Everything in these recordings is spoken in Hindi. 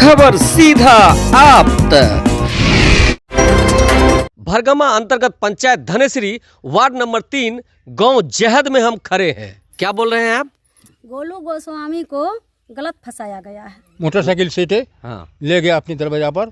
खबर सीधा आप तक। भरगमा अंतर्गत पंचायत धनेश्री वार्ड नंबर 3 गांव जहद में हम खड़े हैं। क्या बोल रहे हैं आप? गोलू गोस्वामी को गलत फंसाया गया है। मोटरसाइकिल से ले गया अपनी दरवाजा पर,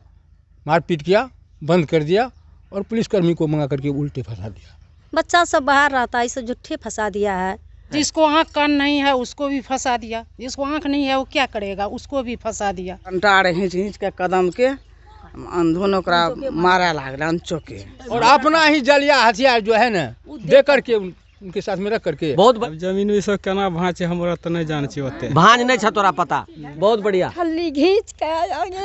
मारपीट किया, बंद कर दिया और पुलिसकर्मी को मंगा करके उल्टे फंसा दिया। बच्चा सब बाहर रहता है, इसे झूठे फंसा दिया है। जिसको आँख कान नहीं है उसको भी फंसा दिया, जिसको आँख नहीं है वो क्या करेगा, उसको भी फंसा दिया। कंटार हिंच हिंच के कदम के अंधोन ओकरा मारा लागल चौके, और अपना ही जलिया हथियार जो है ना दे करके उनके साथ में रख करके बहुत जमीन विषय केना भाँचे हमरा तो नहीं जान छी ओते। भांज नहीं छ तोरा पता? बहुत बढ़िया। हल्ली घींच के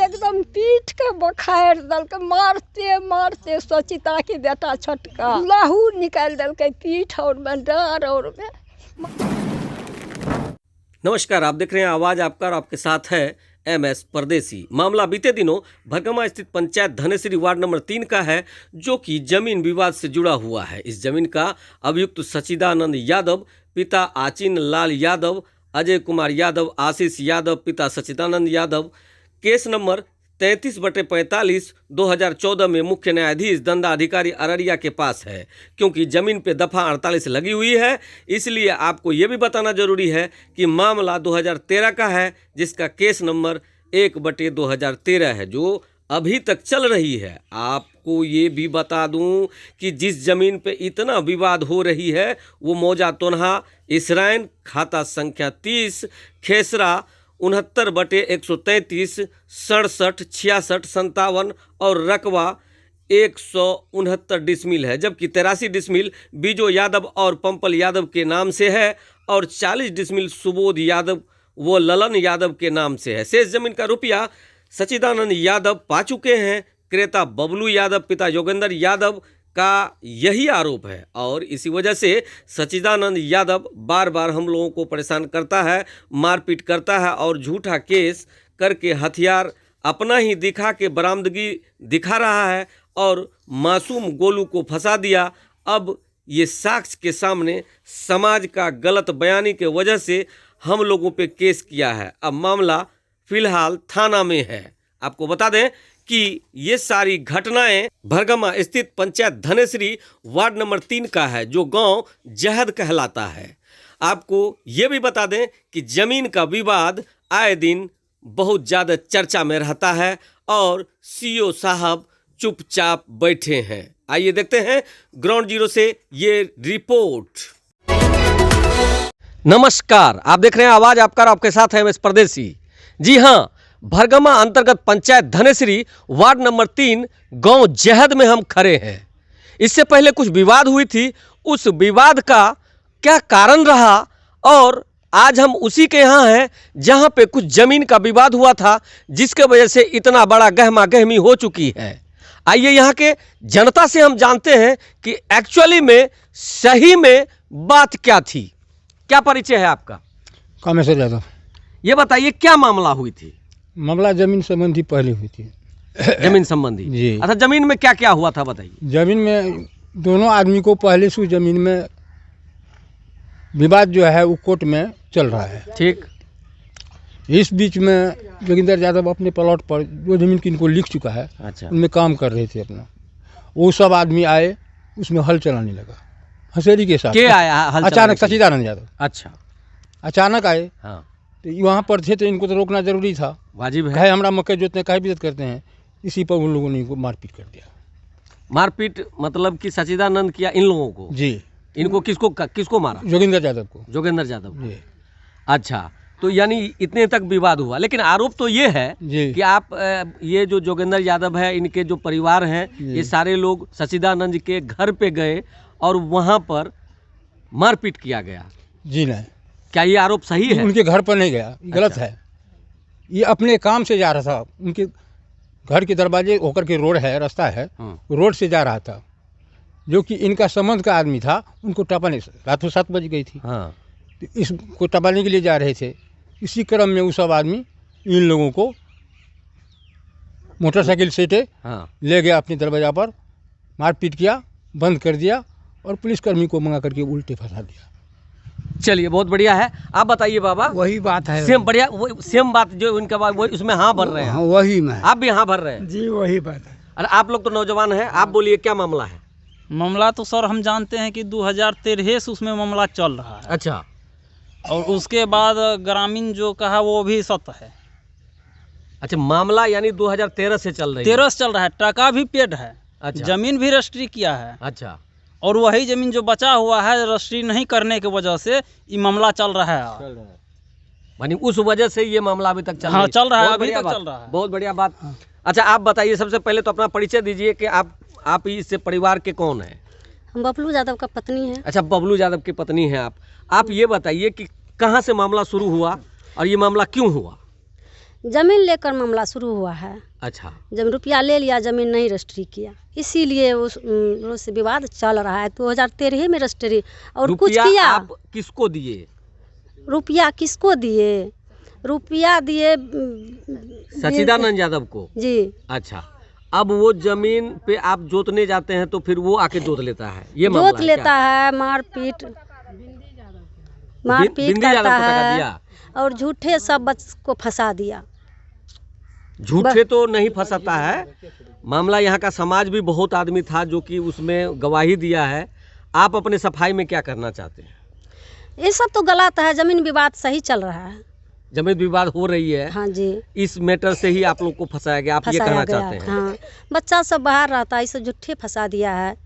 एकदम पीठ के बखार दल के मारते मारते सचिता के बेटा छोटका लहू निकाल दल के पीठ और में डार और में। नमस्कार, आप देख रहे हैं आवाज आपका और आपके साथ है MS परदेसी। मामला बीते दिनों भरगमा स्थित पंचायत धनेश्री वार्ड नंबर 3 का है, जो कि जमीन विवाद से जुड़ा हुआ है। इस जमीन का अभियुक्त सचिदानंद यादव, पिता आचिन लाल यादव, अजय कुमार यादव, आशीष यादव, पिता सचिदानंद यादव, केस नंबर 33/45 2014 में मुख्य न्यायाधीश दंडाधिकारी अररिया के पास है। क्योंकि जमीन पे दफा 48 लगी हुई है, इसलिए आपको ये भी बताना जरूरी है कि मामला 2013 का है, जिसका केस नंबर 1/2013 है, जो अभी तक चल रही है। आपको ये भी बता दूं कि जिस जमीन पे इतना विवाद हो रही है वो मौजा तोन्हा इसराइन, खाता संख्या 30, खेसरा 69/133, 67, 66, 57 और रकबा 169 डिसमिल है, जबकि 83 डिसमिल बीजो यादव और पंपल यादव के नाम से है और 40 डिसमिल सुबोध यादव व ललन यादव के नाम से है। शेष जमीन का रुपया सचिदानंद यादव पा चुके हैं। क्रेता बबलू यादव, पिता योगेंद्र यादव का यही आरोप है और इसी वजह से सचिदानंद यादव बार बार हम लोगों को परेशान करता है, मारपीट करता है और झूठा केस करके हथियार अपना ही दिखा के बरामदगी दिखा रहा है और मासूम गोलू को फंसा दिया। अब ये साक्ष्य के सामने समाज का गलत बयानी के वजह से हम लोगों पे केस किया है। अब मामला फिलहाल थाना में है। आपको बता दें कि ये सारी घटनाएं भरगमा स्थित पंचायत धनेश्री वार्ड नंबर 3 का है, जो गांव जहद कहलाता है। आपको ये भी बता दें कि जमीन का विवाद आए दिन बहुत ज़्यादा चर्चा में रहता है और CO साहब चुपचाप बैठे हैं। आइए देखते हैं ग्राउंड जीरो से ये रिपोर्ट। नमस्कार, आप देख रहे हैं आवाज आपका और आपके साथ है MS परदेसी। जी हाँ, भरगमा अंतर्गत पंचायत धनेश्री वार्ड नंबर 3 गांव जहद में हम खड़े हैं। इससे पहले कुछ विवाद हुई थी, उस विवाद का क्या कारण रहा और आज हम उसी के यहाँ हैं जहाँ पे कुछ जमीन का विवाद हुआ था, जिसके वजह से इतना बड़ा गहमा गहमी हो चुकी है। आइए यहाँ के जनता से हम जानते हैं कि एक्चुअली में सही में बात क्या थी। क्या परिचय है आपका? कामेश्वर यादव। ये बताइए क्या मामला हुई थी? मामला जमीन संबंधी पहले हुई थी। जमीन संबंधी जी। अच्छा, जमीन में क्या क्या हुआ था बताइए। जमीन में दोनों आदमी को पहले से जमीन में विवाद जो है वो कोर्ट में चल रहा है। ठीक। इस बीच में जोगिंदर यादव अपने प्लॉट पर जो जमीन की इनको लिख चुका है, अच्छा, उनमें काम कर रहे थे अपना। वो सब आदमी आए, उसमें हल चलाने लगा हसेरी के साथ। के आया हल अचानक? चलाने? सचिदानंद यादव अच्छा, अचानक आए। हाँ, तो वहाँ पर थे तो इनको तो रोकना जरूरी था। वाजिब है। कहे हमरा मकई जोतने का इज्जत करते हैं, इसी पर उन लोगों ने इनको मारपीट कर दिया। मारपीट मतलब कि सचिदानंद किया इन लोगों को? जी। इनको किसको मारा? जोगिंदर यादव को। जोगेंद्र यादव को। जी अच्छा, तो यानी इतने तक विवाद हुआ, लेकिन आरोप तो ये है जी कि आप ये जो जोगेंद्र यादव है, इनके जो परिवार हैं, ये सारे लोग सचिदानंद के घर पे गए और वहाँ पर मारपीट किया गया। जी नहीं, क्या ये आरोप सही है? उनके घर पर नहीं गया, गलत अच्छा। है। ये अपने काम से जा रहा था, उनके घर के दरवाजे होकर के रोड है, रास्ता है, रोड से जा रहा था। जो कि इनका संबंध का आदमी था, उनको टपाने, रात को 7 बज गई थी। हाँ। तो इसको टपाने के लिए जा रहे थे। इसी क्रम में वो सब आदमी इन लोगों को मोटरसाइकिल से ले गया अपनी दरवाजा पर, मारपीट किया, बंद कर दिया और पुलिसकर्मी को मंगा करके उल्टे फंसा दिया। चलिए बहुत बढ़िया है। आप बताइए बाबा। वही बात है। सेम बढ़िया, वो सेम बात जो उनका बात, वो उसमें हाँ भर रहे हैं। हाँ, वही में आप भी हाँ भर रहे हैं जी, वही बात है। अरे आप लोग तो नौजवान हैं, आप बोलिए क्या मामला है। मामला तो सर हम जानते हैं कि 2013 से उसमें मामला चल रहा है। अच्छा, और उसके बाद ग्रामीण जो कहा वो भी सत्य है। अच्छा मामला यानी 2013 से चल रही है। 13 से चल रहा है, टका भी पेड है। अच्छा। जमीन भी रजिस्ट्री किया है। अच्छा, और वही जमीन जो बचा हुआ है रजिस्ट्री नहीं करने की वजह से ये मामला चल रहा है। यानी उस वजह से ये मामला अभी तक चल हाँ, चल रहा है, बहुत अभी बढ़िया तक बात, चल रहा है। बहुत बढ़िया बात। अच्छा आप बताइए, सबसे पहले तो अपना परिचय दीजिए कि आप इस परिवार के कौन हैं। हम बबलू यादव का पत्नी है। अच्छा, बबलू यादव की पत्नी हैं आप ये बताइए कि कहाँ से मामला शुरू हुआ और ये मामला क्यों हुआ। जमीन लेकर मामला शुरू हुआ है। अच्छा, जब रुपया ले लिया, जमीन नहीं रजिस्ट्री किया, इसीलिए उससे विवाद चल रहा है। 2013 में रजिस्ट्री और कुछ रुपया किया। आप किसको दिए। रुपया किसको दिए? रुपया दिए सचिदानंद यादव को जी। अच्छा, अब वो जमीन पे आप जोतने जाते हैं तो फिर वो आके जोत लेता है, ये मामला जोत है लेता क्या? है, मारपीट बिंदी यादव करता को टका है दिया? और झूठे सब बच्चे को फंसा दिया। झूठे तो नहीं फंसाता है मामला। यहाँ का समाज भी बहुत आदमी था जो कि उसमें गवाही दिया है। आप अपने सफाई में क्या करना चाहते हैं। ये सब तो गलत है। जमीन विवाद सही चल रहा है। जमीन विवाद हो रही है। हाँ जी, इस मैटर से ही आप लोग को फंसाया गया, आप ये फंसाया कहना गया। चाहते हैं। हाँ, बच्चा सब बाहर रहता है, इसे झूठे फंसा दिया है।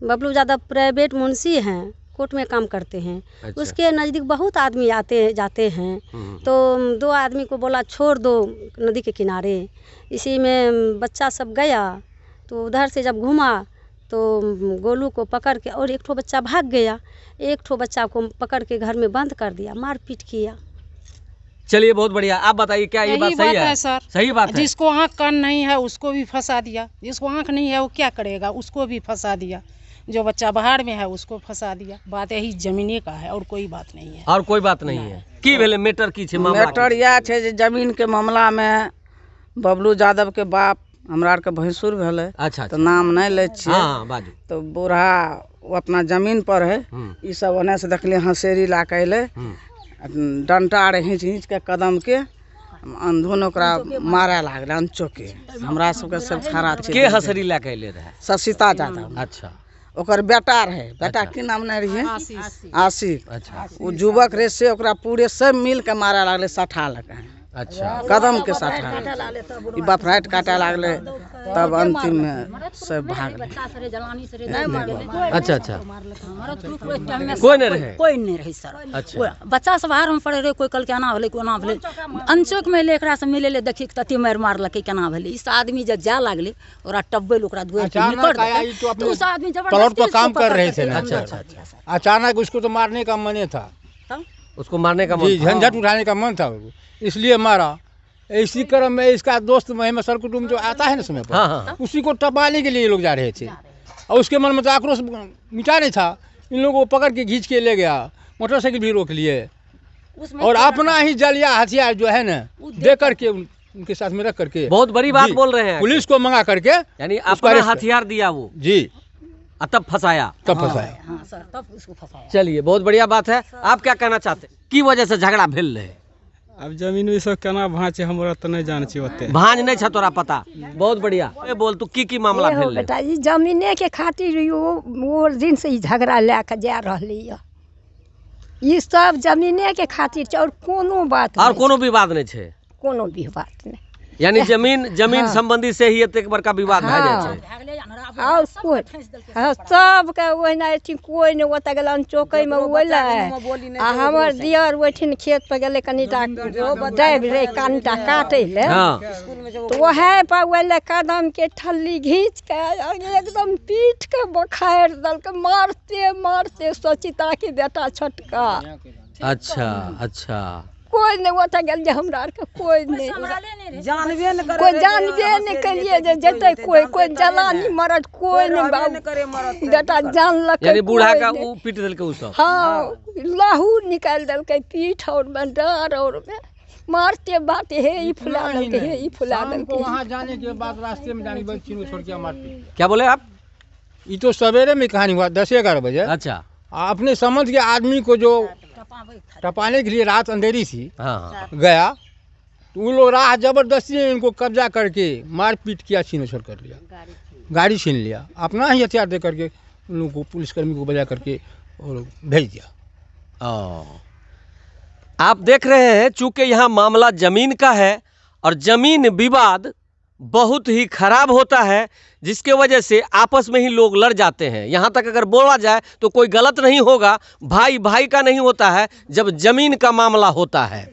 बबलू यादव प्राइवेट मुंशी हैं, कोर्ट में काम करते हैं। अच्छा। उसके नज़दीक बहुत आदमी आते जाते हैं। तो 2 आदमी को बोला छोड़ दो नदी के किनारे। इसी में बच्चा सब गया, तो उधर से जब घूमा तो गोलू को पकड़ के, और एक ठो बच्चा भाग गया। एक ठो बच्चा को पकड़ के घर में बंद कर दिया, मारपीट किया। चलिए बहुत बढ़िया। आप बताइए क्या ये यही बात सही है। सर। सही बात है। जिसको आँख कान नहीं है उसको भी फंसा दिया। जिसको आँख नहीं है वो क्या करेगा, उसको भी फंसा दिया। जो बच्चा बाहर में है उसको फंसा दिया। बात यही जमीने का है और कोई बात नहीं है। और कोई बात नहीं है। की भेले मैटर की छे मामला। मैटर यह है जे जमीन के मामला में बबलू यादव के बाप हमरा आर के भैंसुर भेले। अच्छा, तो नाम नहीं ले छियै। हाँ बाजू। तो बूढ़ा वो अपना जमीन पर है। ई सब ओने से देखलिए हंसेरी ला के अयले, डंटा आर हिंच हिंच के कदम के अंधुन ओकरा मारे लागले अनचोके। हमरा सबके सब खड़ा छै। के हंसरी ला के ले रहे। ससीता यादव। अच्छा, ओकर बेटा रहे। बेटा की नाम नहीं रही, आशिक। अच्छा, वो युवक रहे से ओकरा पूरे सब मिल के मारे लागले, सठा लगे अच्छा, कदम के सठा। ई बफराइट काटे लागले, तब अंतिम में सब भाग गए। अच्छा, अच्छा, कोई नहीं रहे। कोई नहीं रही सर। अच्छा, बच्चा सब बाहर में पड़े रहे, कोई कल केना भेले कोना भेले। अनचोक में ले एकरा से मिले ले, देखी तती मार मारलकै केना भेले। इस आदमी जब जा लागले ओकरा टब्बे ओकरा दुआर पे निकल देलकै, तो उस आदमी प्लॉट पर काम कर रहे थे ना। अच्छा, अच्छा, अचानक उसको तो मारने का मन था, उसको मारने का जी, मन था। झंझट उठाने का मन था, इसलिए मारा। इसी क्रम में इसका दोस्त महिमा सर कुटुम्ब जो आता है ना समय पर, हाँ। उसी को टपाने के लिए ये लोग जा रहे थे। और उसके मन में तो आक्रोश मिटा नहीं था। इन लोगों को पकड़ के खींच के ले गया, मोटरसाइकिल भी रोक लिए, और अपना ही जलिया हथियार जो है ना दे करके उनके साथ में रख करके, बहुत बड़ी बात बोल रहे हैं। पुलिस को मंगा करके, यानी अपना हथियार दिया वो जी, तब फंसाया। तब फंसाया। हाँ सर, तब उसको फंसाया। चलिए बहुत बढ़िया बात है। आप क्या कहना चाहते हैं, की वजह से झगड़ा भेल रहे। अब जमीन भी सब केना भाँचे हमरा तो नहीं जान छी ओते। भांज नहीं छ तोरा पता। बहुत बढ़िया। ए बोल तू की मामला भेल रहे। बेटा ई जमीने के खातिर वो दिन से ही झगड़ा लेके जा रहली है। ई सब जमीने के खातिर छै, और कोनो बात और नहीं कोनो विवाद नहीं छै। कोनो भी बात नहीं। यानी जमीन संबंधी से ही एतेक बड़का विवाद भए जाइ छै। और कोई सबके ओहिना अथी कोई नहीं ओतऽ गेलन चौकै में ओले। आ हमर दियर ओहिठिन खेत पर गेलै कनिटा दाबि रे कनिटा काटै ले। तो वहे पर ओले कदम के ठल्ली घींच के एकदम पीठ के बखारि देलकै, मारते मारते सचिता के बेटा छोटका। अच्छा, अच्छा, कोई नहीं ओतऽ गेल जे हमरा आर के कोई नहीं जानबे न करे, कोई जानबे नहीं करिए जे जते कोई जलानी मरद कोई नहीं बाबू बेटा जानलक। यानी बूढ़ा का वो पीट देलकै उ सब। हाँ, लहू निकाल देलकै पीठ और में डार और में मारते बाटे हे ई फुला देलकै, हे ई फुला देलकै। वहाँ जाने के बाद रास्ते में जाने के बाद चीन को छोड़ के मारते। क्या बोले आप। ये तो सवेरे में कहानी हुआ 10-11 बजे। अच्छा, अपने समझ के आदमी को जो टपाने के लिए रात अंधेरी थी, हाँ गया तो उन लोग राह जबरदस्ती इनको कब्जा करके मारपीट किया, छीन छोड़ कर लिया, गाड़ी छीन लिया, अपना ही हथियार दे करके उन लोगों को, पुलिसकर्मी को बजा करके और भेज दिया। आप देख रहे हैं, चूंकि यहाँ मामला जमीन का है और जमीन विवाद बहुत ही खराब होता है, जिसके वजह से आपस में ही लोग लड़ जाते हैं। यहाँ तक अगर बोला जाए तो कोई गलत नहीं होगा, भाई भाई का नहीं होता है जब जमीन का मामला होता है।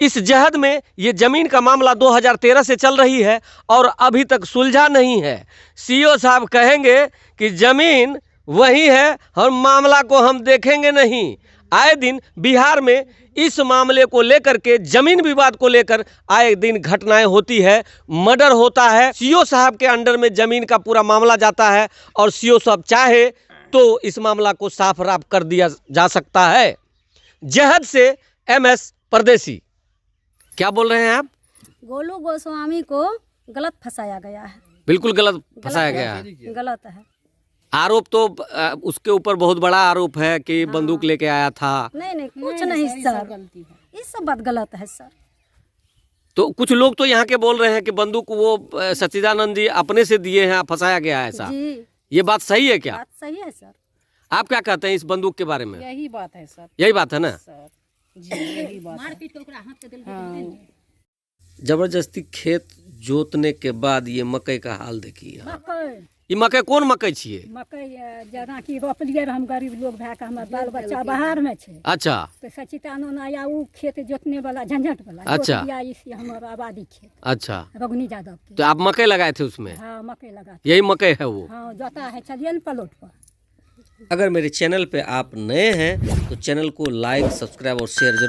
इस जहद में ये ज़मीन का मामला 2013 से चल रही है और अभी तक सुलझा नहीं है। सीओ साहब कहेंगे कि ज़मीन वही है और मामला को हम देखेंगे नहीं। आए दिन बिहार में इस मामले को लेकर के, ज़मीन विवाद को लेकर आए दिन घटनाएं होती है, मर्डर होता है। सीओ साहब के अंडर में ज़मीन का पूरा मामला जाता है और सीओ साहब चाहे तो इस मामला को साफ राफ कर दिया जा सकता है। जहद से MS परदेसी। क्या बोल रहे हैं आप? गोलू गोस्वामी को गलत फंसाया गया है। बिल्कुल गलत फंसाया गया है। गलत है। आरोप तो उसके ऊपर बहुत बड़ा आरोप है कि बंदूक लेके आया था। नहीं कुछ नहीं सर, ये सब बात गलत है सर। तो कुछ लोग तो यहाँ के बोल रहे हैं कि बंदूक वो सच्चिदानंद जी अपने से दिए हैं, फंसाया गया है ऐसा। ये बात सही है क्या? बात सही है सर। आप क्या कहते हैं इस बंदूक के बारे में? यही बात है सर। यही बात है ना सर जी, यही बात है। जबरदस्ती खेत जोतने के बाद ये मकई का हाल देखिए। ये मकई कोन मकई छिए? मकई जेना कि रोपलिए हम गरीब लोग भए के हमर बाल बच्चा बाहर में छै। अच्छा। तो सचिदानंद आया उ खेत जोतने वाला झंझट वाला। अच्छा। इसी हमर आबादी खेत। अच्छा। रघुनी यादव के। तो आप मकई लगाए थे उसमें? हाँ मकई लगा। यही मकई है वो? हाँ जोता है, चलिए न पलोट पर। अगर मेरे चैनल पे आप नए हैं तो चैनल को लाइक, सब्सक्राइब और शेयर जरूर